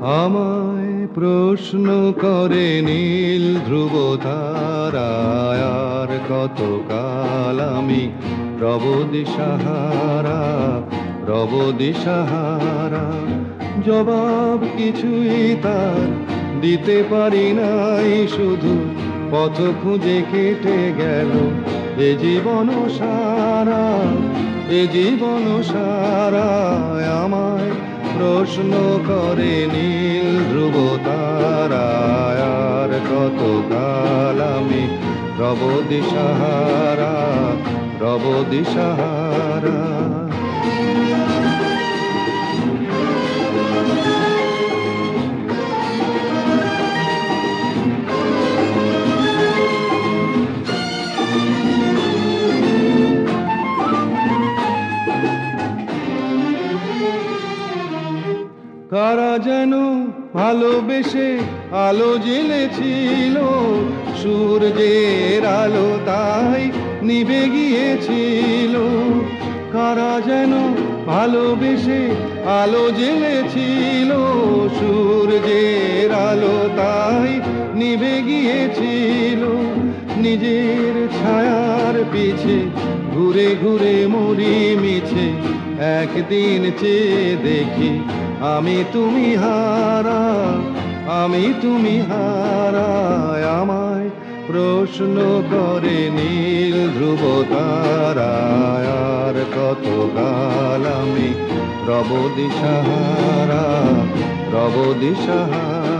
আমায় প্রশ্ন করে নীল ধ্রুব তারায়, আর কত কাল আমি রব দিশাহারা, রব দিশাহারা। জবাব কিছুই তার দিতে পারি নাই, শুধু পথ খুঁজে কেটে গেল এ জীবন সারা, এ জীবন সারা। আমায় প্রশ্ন করে নীল ধ্রুব তারায়, আর কত কাল আমি রব দিশাহারা, রব দিশাহারা। কারা যেন ভালোবেসে আলো জ্বেলেছিল, সূর্যের আলো তাই নিভে গিয়েছিল। কারা যেন ভালোবেসে আলো জ্বেলেছিল, সূর্যের আলো তাই নিভে গিয়েছিল। নিজের ছায়ার পিছে ঘুরে ঘুরে মরি মিছে, একদিন চেয়ে দেখি আমি তুমি হারা, আমি তুমি হারা। আমায় প্রশ্ন করে নীল ধ্রুব তারায়, আর কত কাল আমি রব দিশাহারা, রব দিশাহারা।